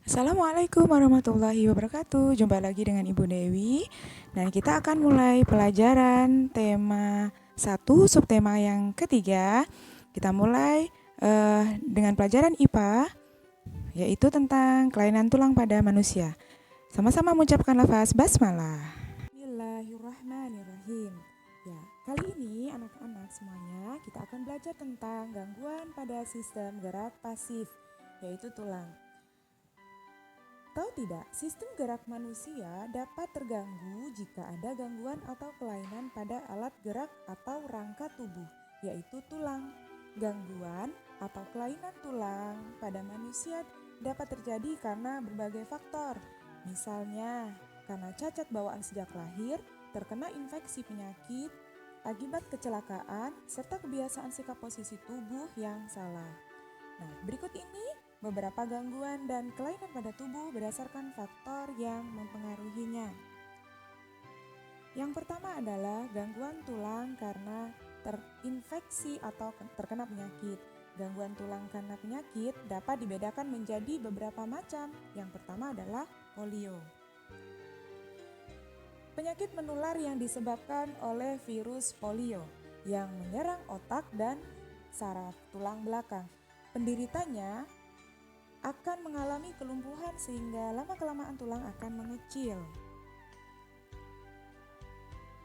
Assalamualaikum warahmatullahi wabarakatuh. Jumpa lagi dengan Ibu Dewi. Dan kita akan mulai pelajaran tema 1, subtema yang ketiga. Kita mulai dengan pelajaran IPA, yaitu tentang kelainan tulang pada manusia. Sama-sama mengucapkan lafaz basmalah. Bismillahirrahmanirrahim. Ya, kali ini anak-anak semuanya kita akan belajar tentang gangguan pada sistem gerak pasif, yaitu tulang. Tahu tidak, sistem gerak manusia dapat terganggu jika ada gangguan atau kelainan pada alat gerak atau rangka tubuh, yaitu tulang. Gangguan atau kelainan tulang pada manusia dapat terjadi karena berbagai faktor. Misalnya, karena cacat bawaan sejak lahir, terkena infeksi penyakit, akibat kecelakaan, serta kebiasaan sikap posisi tubuh yang salah. Nah, berikut ini beberapa gangguan dan kelainan pada tubuh berdasarkan faktor yang mempengaruhinya. Yang pertama adalah gangguan tulang karena terinfeksi atau terkena penyakit. Gangguan tulang karena penyakit dapat dibedakan menjadi beberapa macam. Yang pertama adalah polio. Penyakit menular yang disebabkan oleh virus polio yang menyerang otak dan saraf tulang belakang. Penderitanya akan mengalami kelumpuhan sehingga lama-kelamaan tulang akan mengecil.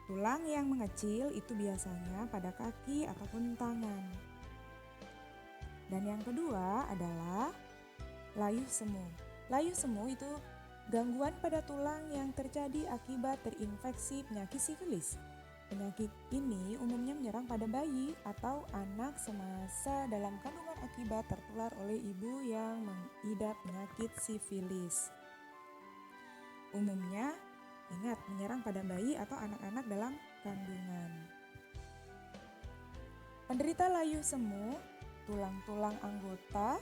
Tulang yang mengecil itu biasanya pada kaki ataupun tangan. Dan yang kedua adalah layu semu. Layu semu itu gangguan pada tulang yang terjadi akibat terinfeksi penyakit sifilis. Penyakit ini umumnya menyerang pada bayi atau anak semasa dalam kandungan akibat tertular oleh ibu yang mengidap penyakit sifilis. Umumnya, ingat, menyerang pada bayi atau anak-anak dalam kandungan. Penderita layu semu, tulang-tulang anggota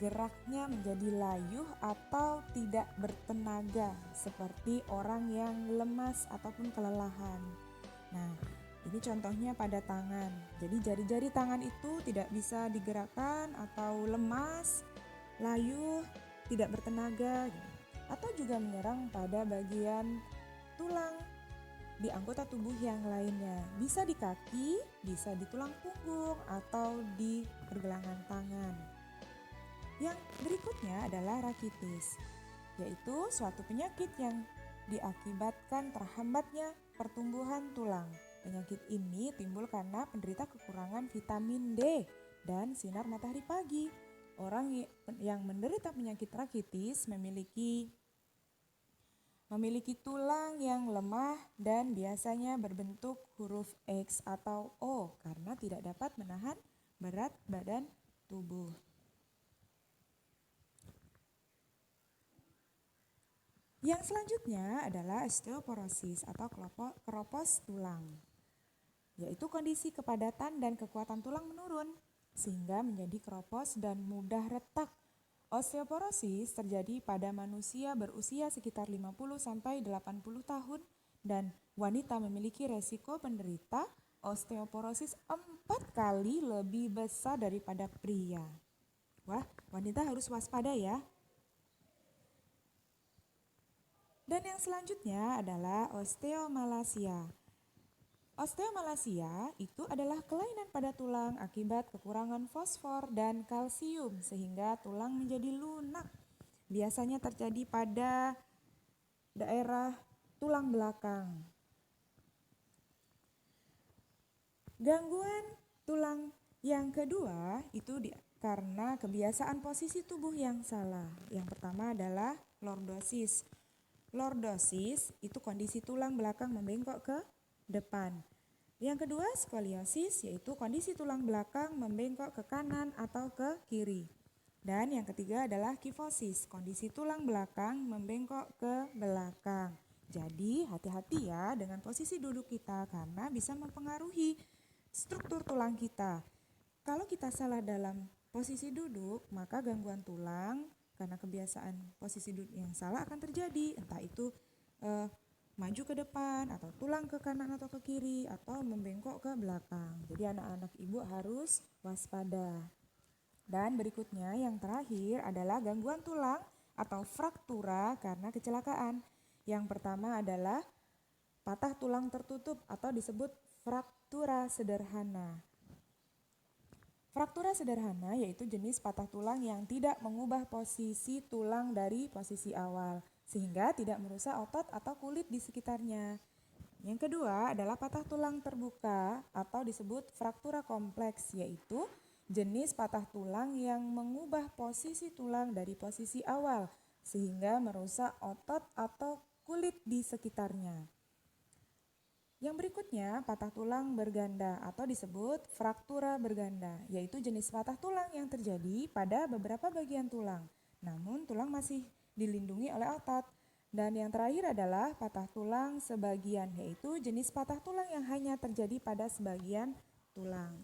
geraknya menjadi layuh atau tidak bertenaga, seperti orang yang lemas ataupun kelelahan. Nah, ini contohnya pada tangan. Jadi jari-jari tangan itu tidak bisa digerakkan atau lemas, layu, tidak bertenaga. Atau juga menyerang pada bagian tulang di anggota tubuh yang lainnya. Bisa di kaki, bisa di tulang punggung, atau di pergelangan tangan. Yang berikutnya adalah rakitis, yaitu suatu penyakit yang diakibatkan terhambatnya pertumbuhan tulang. Penyakit ini timbul karena penderita kekurangan vitamin D dan sinar matahari pagi. Orang yang menderita penyakit rakitis memiliki tulang yang lemah dan biasanya berbentuk huruf X atau O karena tidak dapat menahan berat badan tubuh. Yang selanjutnya adalah osteoporosis atau keropos tulang, yaitu kondisi kepadatan dan kekuatan tulang menurun sehingga menjadi keropos dan mudah retak. Osteoporosis terjadi pada manusia berusia sekitar 50-80 tahun dan wanita memiliki resiko penderita osteoporosis 4 kali lebih besar daripada pria. Wah, wanita harus waspada ya. Dan yang selanjutnya adalah osteomalasia. Osteomalasia itu adalah kelainan pada tulang akibat kekurangan fosfor dan kalsium sehingga tulang menjadi lunak. Biasanya terjadi pada daerah tulang belakang. Gangguan tulang yang kedua itu karena kebiasaan posisi tubuh yang salah. Yang pertama adalah lordosis. Lordosis itu kondisi tulang belakang membengkok ke depan. Yang kedua skoliosis, yaitu kondisi tulang belakang membengkok ke kanan atau ke kiri. Dan yang ketiga adalah kifosis, kondisi tulang belakang membengkok ke belakang. Jadi hati-hati ya dengan posisi duduk kita karena bisa mempengaruhi struktur tulang kita. Kalau kita salah dalam posisi duduk, maka gangguan tulang karena kebiasaan posisi duduk yang salah akan terjadi, entah itu maju ke depan atau tulang ke kanan atau ke kiri atau membengkok ke belakang. Jadi anak-anak ibu harus waspada. Dan berikutnya yang terakhir adalah gangguan tulang atau fraktura karena kecelakaan. Yang pertama adalah patah tulang tertutup atau disebut fraktura sederhana. Fraktura sederhana yaitu jenis patah tulang yang tidak mengubah posisi tulang dari posisi awal, sehingga tidak merusak otot atau kulit di sekitarnya. Yang kedua adalah patah tulang terbuka atau disebut fraktura kompleks, yaitu jenis patah tulang yang mengubah posisi tulang dari posisi awal, sehingga merusak otot atau kulit di sekitarnya. Yang berikutnya, patah tulang berganda atau disebut fraktura berganda, yaitu jenis patah tulang yang terjadi pada beberapa bagian tulang, namun tulang masih dilindungi oleh otot. Dan yang terakhir adalah patah tulang sebagian, yaitu jenis patah tulang yang hanya terjadi pada sebagian tulang.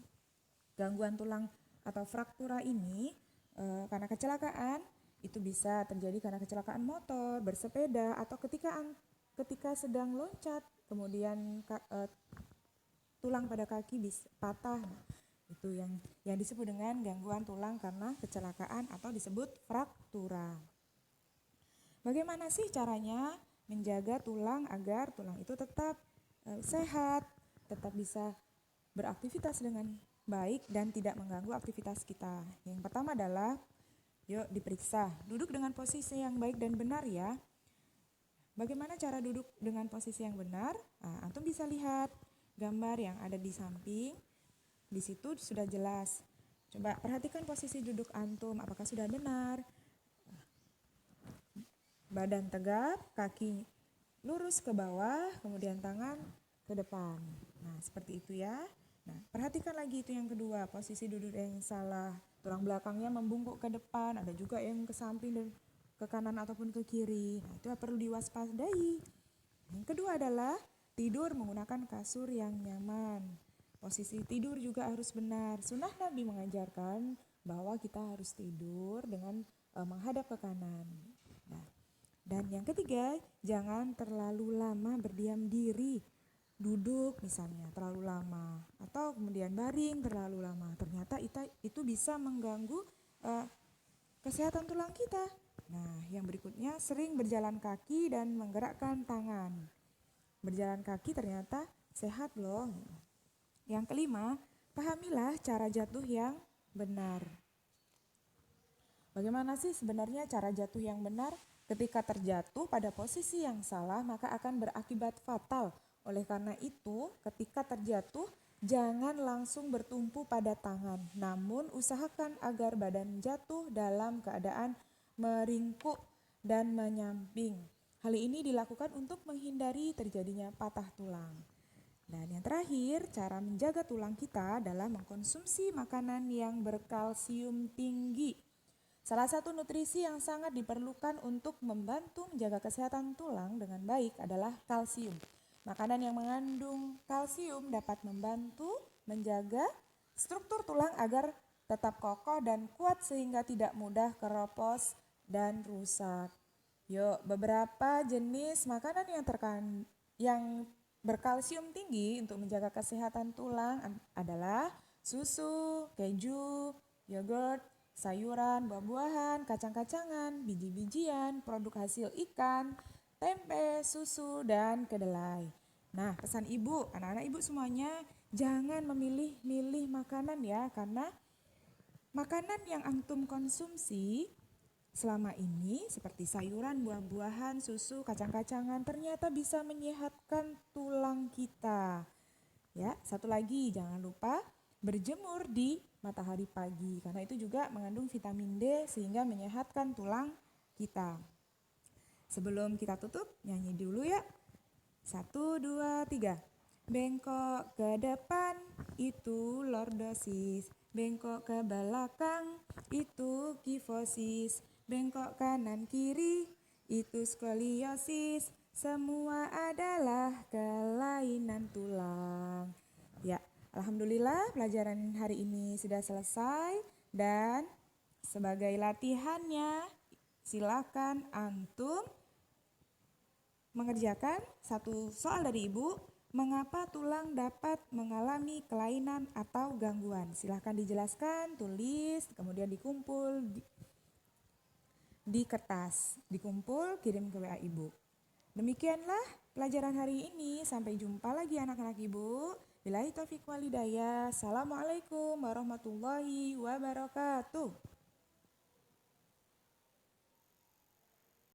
Gangguan tulang atau fraktura ini karena kecelakaan, itu bisa terjadi karena kecelakaan motor, bersepeda, atau ketika sedang loncat, kemudian tulang pada kaki bisa patah. Itu yang disebut dengan gangguan tulang karena kecelakaan atau disebut fraktura. Bagaimana sih caranya menjaga tulang agar tulang itu tetap sehat, tetap bisa beraktivitas dengan baik dan tidak mengganggu aktivitas kita? Yang pertama adalah yuk diperiksa, duduk dengan posisi yang baik dan benar ya. Bagaimana cara duduk dengan posisi yang benar? Antum bisa lihat gambar yang ada di samping. Di situ sudah jelas. Coba perhatikan posisi duduk antum, apakah sudah benar? Badan tegap, kaki lurus ke bawah, kemudian tangan ke depan. Nah, seperti itu ya. Nah, perhatikan lagi itu yang kedua, posisi duduk yang salah. Tulang belakangnya membungkuk ke depan, ada juga yang ke samping dan ke kanan ataupun ke kiri. Nah, itu perlu diwaspadai. Yang kedua adalah tidur menggunakan kasur yang nyaman. Posisi tidur juga harus benar. Sunnah Nabi mengajarkan bahwa kita harus tidur dengan menghadap ke kanan. Nah, dan yang ketiga, jangan terlalu lama berdiam diri. Duduk misalnya terlalu lama atau kemudian baring terlalu lama. Ternyata itu bisa mengganggu kesehatan tulang kita. Nah, yang berikutnya sering berjalan kaki dan menggerakkan tangan. Berjalan kaki ternyata sehat loh. Yang kelima, pahamilah cara jatuh yang benar. Bagaimana sih sebenarnya cara jatuh yang benar? Ketika terjatuh pada posisi yang salah, maka akan berakibat fatal. Oleh karena itu, ketika terjatuh, jangan langsung bertumpu pada tangan, namun usahakan agar badan jatuh dalam keadaan meringkuk dan menyamping. Hal ini dilakukan untuk menghindari terjadinya patah tulang. Dan yang terakhir, cara menjaga tulang kita adalah mengkonsumsi makanan yang berkalsium tinggi. Salah satu nutrisi yang sangat diperlukan untuk membantu menjaga kesehatan tulang dengan baik adalah kalsium. Makanan yang mengandung kalsium dapat membantu menjaga struktur tulang agar tetap kokoh dan kuat sehingga tidak mudah keropos dan rusak. Yuk, beberapa jenis makanan yang berkalsium tinggi untuk menjaga kesehatan tulang adalah susu, keju, yogurt, sayuran, buah-buahan, kacang-kacangan, biji-bijian, produk hasil ikan, tempe, susu, dan kedelai. Nah, pesan ibu, anak-anak ibu semuanya jangan memilih-milih makanan ya, karena makanan yang antum konsumsi selama ini seperti sayuran, buah-buahan, susu, kacang-kacangan ternyata bisa menyehatkan tulang kita. Ya, satu lagi jangan lupa berjemur di matahari pagi karena itu juga mengandung vitamin D sehingga menyehatkan tulang kita. Sebelum kita tutup, nyanyi dulu ya. 1, 2, 3. Bengkok ke depan itu lordosis, bengkok ke belakang itu kifosis, bengkok kanan kiri itu skoliosis, semua adalah kelainan tulang. Ya, alhamdulillah pelajaran hari ini sudah selesai dan sebagai latihannya silakan antum mengerjakan satu soal dari ibu, mengapa tulang dapat mengalami kelainan atau gangguan. Silahkan dijelaskan, tulis, kemudian dikumpul di kertas, dikumpul, kirim ke WA ibu. Demikianlah pelajaran hari ini. Sampai jumpa lagi anak-anak ibu. Billahi taufiq wal hidayah. Assalamualaikum warahmatullahi wabarakatuh.